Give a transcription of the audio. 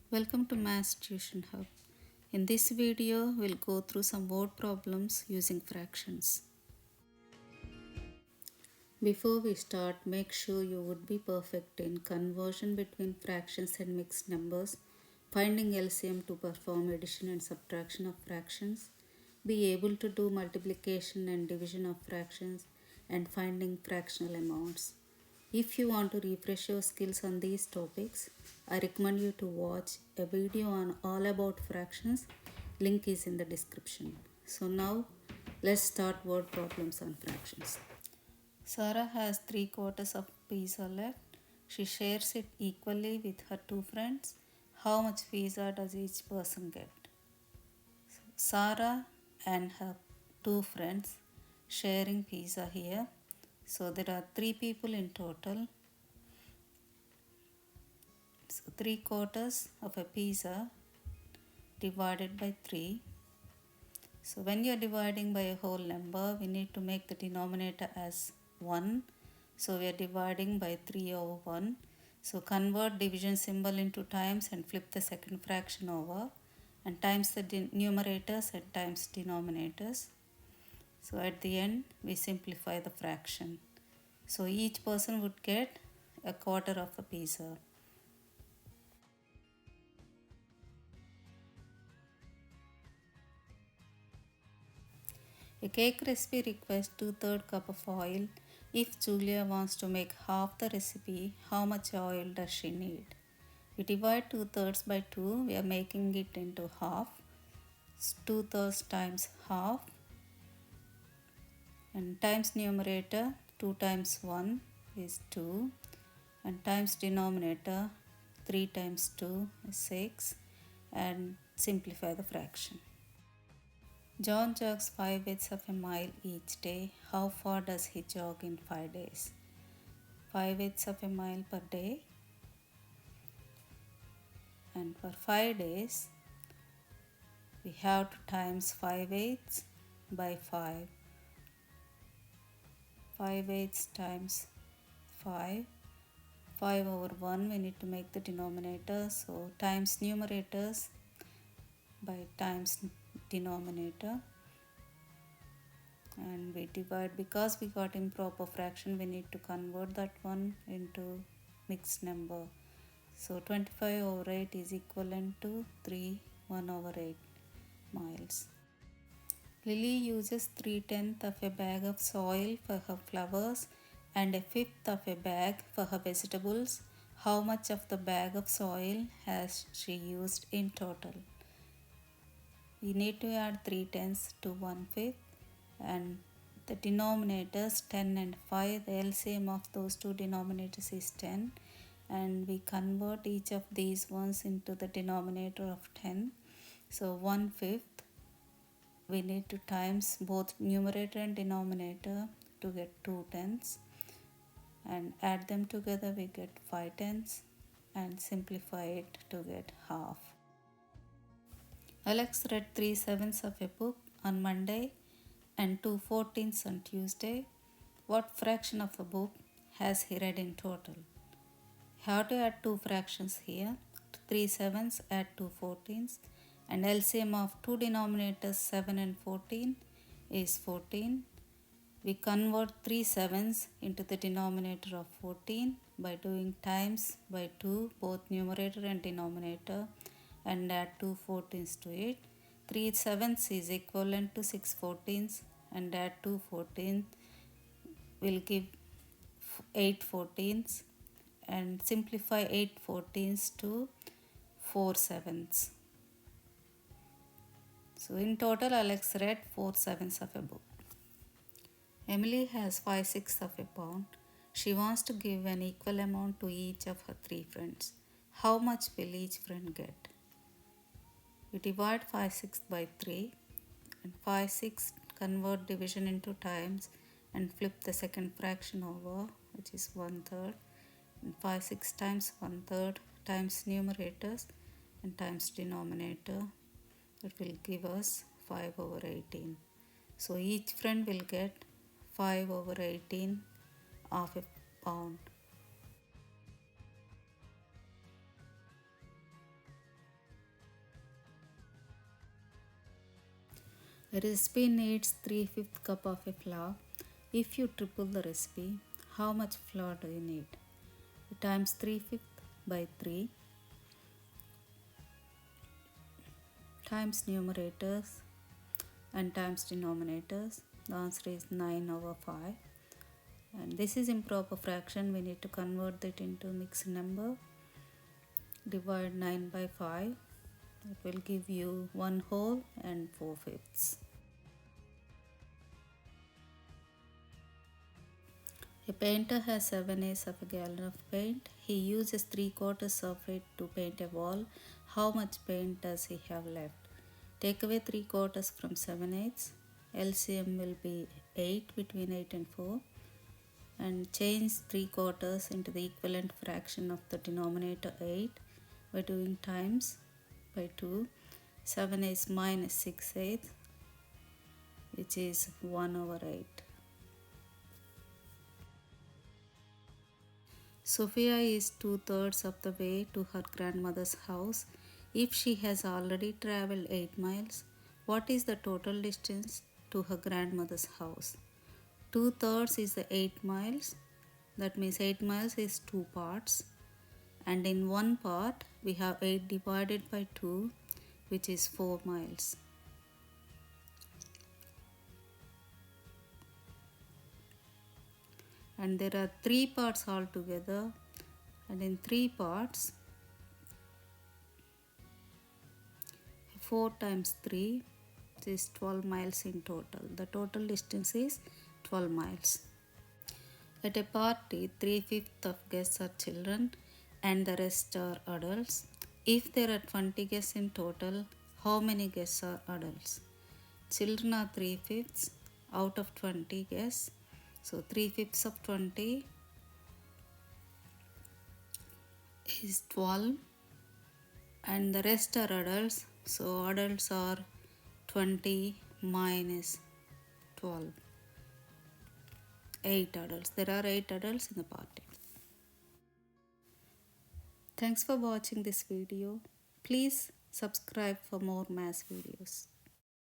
Welcome to Maths Tuition Hub. In this video, we'll go through some word problems using fractions. Before we start, make sure you would be perfect in conversion between fractions and mixed numbers, finding LCM to perform addition and subtraction of fractions, be able to do multiplication and division of fractions, and finding fractional amounts. If you want to refresh your skills on these topics, I recommend you to watch a video on all about fractions. Link is in the description. So now let's start word problems on fractions. Sarah has 3/4 of pizza left. She shares it equally with her two friends. How much pizza does each person get? Sarah and her two friends sharing pizza here. So there are 3 people in total. So 3/4 of a pizza divided by 3. So when you are dividing by a whole number, we need to make the denominator as 1. So we are dividing by 3 over 1. So convert division symbol into times and flip the second fraction over and times the numerators and times denominators. So at the end we simplify the fraction. So each person would get a quarter of a pizza. A cake recipe requires 2/3 cup of oil. If Julia wants to make half the recipe, how much oil does she need? We divide 2/3 by 2. We are making it into half. 2/3 times half and times numerator 2 times 1 is 2 and times denominator 3 times 2 is 6 and simplify the fraction. John jogs 5/8 of a mile each day. How far does he jog in 5 days? 5/8 of a mile per day. And for 5 days, we have to times 5/8 by 5. 5/8 times 5. 5 over 1, we need to make the denominator. So times numerators by times denominator. And we divide, because we got improper fraction, we need to convert that one into mixed number. So 25 over 8 is equivalent to 1 over 8 miles. Lily uses 3/10 of a bag of soil for her flowers and a fifth of a bag for her vegetables. How much of the bag of soil has she used in total? We need to add 3/10 to 1/5 and the denominators 10 and 5. The LCM of those two denominators is 10 and we convert each of these ones into the denominator of 10. So 1/5 we need to times both numerator and denominator to get 2 tenths and add them together we get 5 tenths and simplify it to get half. Alex read 3/7 of a book on Monday and 2/14 on Tuesday. What fraction of the book has he read in total? How to add two fractions here. 3/7 add 2/14 and LCM of two denominators 7 and 14 is 14. We convert 3/7 into the denominator of 14 by doing times by 2 both numerator and denominator and add 2/14 to it. 3/7 is equivalent to 6/14 and add 2/14 will give 8/14 and simplify 8/14 to 4/7. So in total Alex read 4/7 of a book. Emily has 5/6 of a pound. She wants to give an equal amount to each of her 3 friends. How much will each friend get? We divide 5/6 by 3 and 5/6 convert division into times and flip the second fraction over, which is 1/3, and 5/6 times 1/3 times numerators and times denominator. That will give us 5 over 18. So each friend will get 5 over 18 of a pound. A recipe needs 3/5 cup of a flour. If you triple the recipe, how much flour do you need? Times 3/5 by 3 times numerators and times denominators. The answer is 9/5. And this is improper fraction. We need to convert it into mixed number. Divide 9 by 5. It will give you 1 whole and 4/5. A painter has 7/8 of a gallon of paint. He uses 3/4 of it to paint a wall. How much paint does he have left? Take away 3/4 from 7/8. LCM will be 8 between 8 and 4. And change 3/4 into the equivalent fraction of the denominator 8 by doing times by 2. 7/8 minus 6/8, which is 1/8. Sophia is 2/3 of the way to her grandmother's house. If she has already traveled 8 miles, what is the total distance to her grandmother's house? 2/3 is the 8 miles. That means 8 miles is 2 parts. And in one part, we have 8 divided by 2, which is 4 miles. And there are 3 parts altogether, and in 3 parts 4 times 3 is 12 miles in total. The total distance is 12 miles. At a party, 3/5 of guests are children and the rest are adults. If there are 20 guests in total, how many guests are adults? Children are 3/5 out of 20 guests. So 3/5 of 20 is 12, and the rest are adults. So adults are 20 minus 12. 8 adults. There are 8 adults in the party. Thanks for watching this video. Please subscribe for more math videos.